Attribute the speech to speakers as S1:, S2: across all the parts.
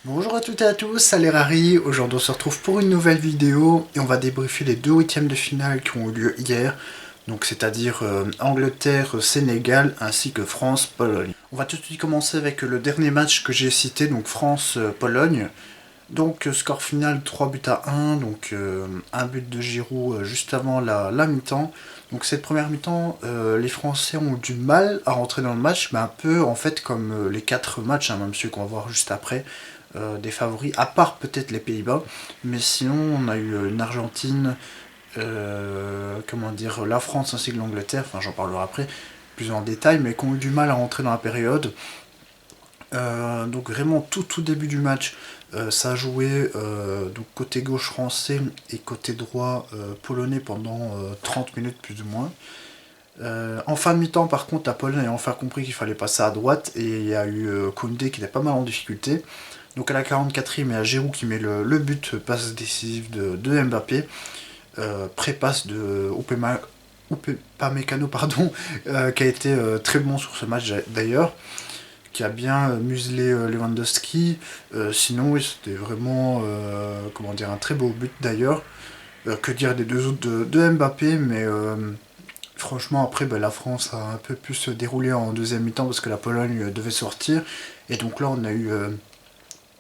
S1: Bonjour à toutes et à tous, c'est Rari. Aujourd'hui on se retrouve pour une nouvelle vidéo et on va débriefer les deux huitièmes de finale qui ont eu lieu hier, donc c'est-à-dire Angleterre-Sénégal ainsi que France-Pologne. On va tout de suite commencer avec le dernier match que j'ai cité, donc France-Pologne. Donc score final 3 buts à 1, donc un but de Giroud juste avant la mi-temps. Donc cette première mi-temps, les Français ont eu du mal à rentrer dans le match, mais un peu en fait comme les 4 matchs, hein, même ceux qu'on va voir juste après, des favoris, à part peut-être les Pays-Bas. Mais sinon on a eu une Argentine, comment dire, la France ainsi que l'Angleterre, enfin j'en parlerai après plus en détail, mais qui ont eu du mal à rentrer dans la période. Donc vraiment tout début du match, ça a joué donc côté gauche français et côté droit polonais pendant 30 minutes plus ou moins. En fin de mi-temps par contre la Pologne a enfin compris qu'il fallait passer à droite et il y a eu Koundé qui était pas mal en difficulté. Donc à la 44e il y a Giroud qui met le but, passe décisive de Mbappé, pré-passe de Upamecano pardon, qui a été très bon sur ce match d'ailleurs, qui a bien muselé Lewandowski. Sinon, oui, c'était vraiment comment dire, un très beau but d'ailleurs. Que dire des deux autres de Mbappé, mais franchement, après, la France a un peu pu se dérouler en deuxième mi-temps parce que la Pologne devait sortir. Et donc là, on a eu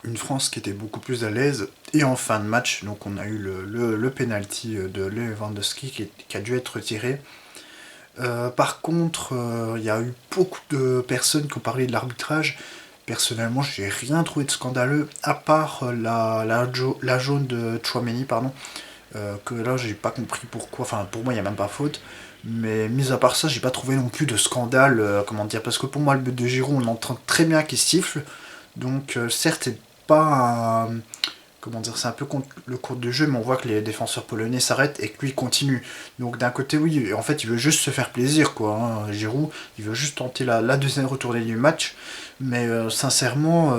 S1: une France qui était beaucoup plus à l'aise. Et en fin de match, donc on a eu le penalty de Lewandowski qui a dû être tiré. Par contre, il y a eu beaucoup de personnes qui ont parlé de l'arbitrage. Personnellement, j'ai rien trouvé de scandaleux, à part la jaune de Chouameni, pardon, que là, j'ai pas compris pourquoi. Enfin, pour moi, il n'y a même pas faute. Mais mis à part ça, j'ai pas trouvé non plus de scandale, comment dire, parce que pour moi, le but de Giroud, on entend très bien qu'il siffle. Donc, certes, c'est pas un, comment dire, c'est un peu contre le cours de jeu, mais on voit que les défenseurs polonais s'arrêtent et que lui continue. Donc d'un côté, oui, en fait, il veut juste se faire plaisir, quoi. Hein, Giroud, il veut juste tenter la deuxième retournée du match. Mais sincèrement,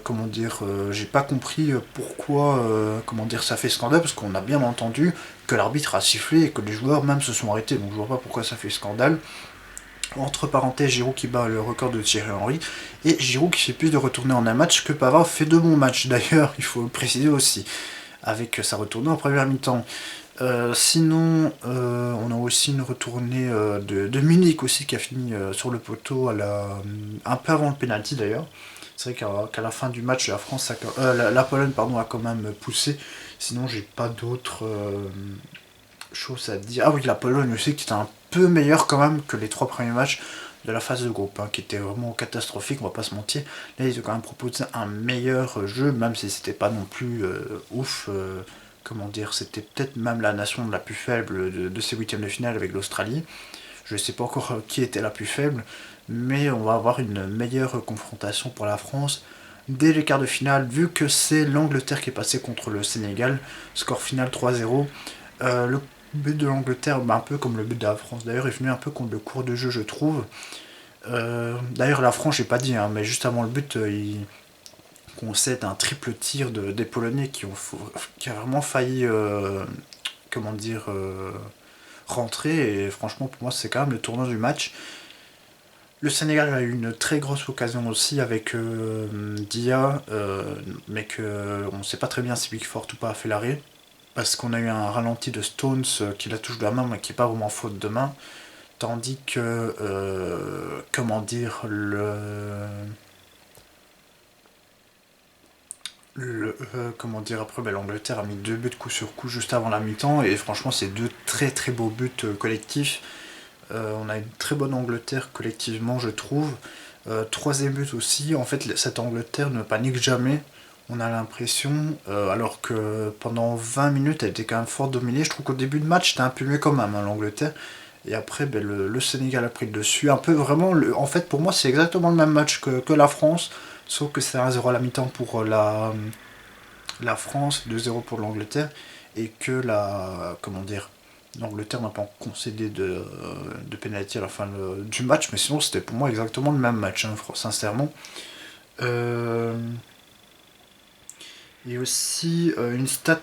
S1: comment dire, j'ai pas compris pourquoi, comment dire, ça fait scandale, parce qu'on a bien entendu que l'arbitre a sifflé et que les joueurs même se sont arrêtés. Donc je vois pas pourquoi ça fait scandale. Entre parenthèses, Giroud qui bat le record de Thierry Henry. Et Giroud qui fait plus de retournées en un match que Pavard fait de bons matchs. D'ailleurs, il faut le préciser aussi, avec sa retournée en première mi-temps. Sinon, on a aussi une retournée de Munich aussi qui a fini sur le poteau un peu avant le penalty d'ailleurs. C'est vrai qu'à la fin du match, la Pologne pardon, a quand même poussé. Sinon, j'ai pas d'autres chose à dire. Ah oui, la Pologne aussi qui était un peu meilleure quand même que les 3 premiers matchs de la phase de groupe, hein, qui était vraiment catastrophique, on va pas se mentir. Là, ils ont quand même proposé un meilleur jeu, même si c'était pas non plus ouf. Comment dire, c'était peut-être même la nation la plus faible de ces huitièmes de finale avec l'Australie. Je ne sais pas encore qui était la plus faible, mais on va avoir une meilleure confrontation pour la France dès les quarts de finale, vu que c'est l'Angleterre qui est passée contre le Sénégal, score final 3-0. Le but de l'Angleterre, un peu comme le but de la France d'ailleurs, est venu un peu contre le cours de jeu, je trouve. D'ailleurs, la France, j'ai pas dit, hein, mais juste avant le but, il concède un triple tir des Polonais qui a vraiment failli, comment dire, rentrer. Et franchement, pour moi, c'est quand même le tournant du match. Le Sénégal a eu une très grosse occasion aussi avec Dia, mais on ne sait pas très bien si Pickford ou pas a fait l'arrêt, parce qu'on a eu un ralenti de Stones qui la touche de la main, mais qui n'est pas vraiment faute de main, tandis que, comment dire, comment dire, après l'Angleterre a mis 2 buts coup sur coup juste avant la mi-temps, et franchement c'est 2 très beaux buts collectifs. On a une très bonne Angleterre collectivement, je trouve. Troisième but aussi, en fait cette Angleterre ne panique jamais, on a l'impression, alors que pendant 20 minutes elle était quand même fort dominée. Je trouve qu'au début de match c'était un peu mieux quand même, hein, l'Angleterre. Et après le Sénégal a pris le dessus. Un peu vraiment, en fait pour moi c'est exactement le même match que la France, sauf que c'est 1-0 à la mi-temps pour la France, 2-0 pour l'Angleterre, et que comment dire, l'Angleterre n'a pas concédé de pénalty à la fin du match, mais sinon c'était pour moi exactement le même match, hein, sincèrement. Euh, et aussi une stat,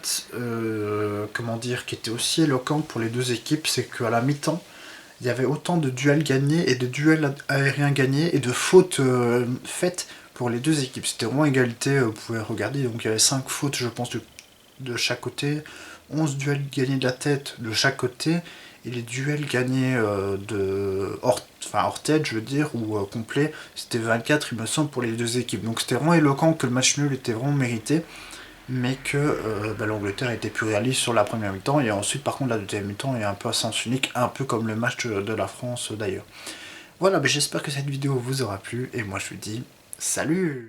S1: comment dire, qui était aussi éloquente pour les deux équipes, c'est qu'à la mi-temps, il y avait autant de duels gagnés et de duels aériens gagnés et de fautes faites pour les deux équipes. C'était vraiment égalité, vous pouvez regarder, donc il y avait 5 fautes je pense de chaque côté, 11 duels gagnés de la tête de chaque côté, et les duels gagnés hors tête je veux dire, ou complet, c'était 24 il me semble pour les deux équipes. Donc c'était vraiment éloquent que le match nul était vraiment mérité, mais que l'Angleterre était plus réaliste sur la première mi-temps, et ensuite par contre la deuxième mi-temps est un peu à sens unique, un peu comme le match de la France d'ailleurs. Voilà, j'espère que cette vidéo vous aura plu, et moi je vous dis salut!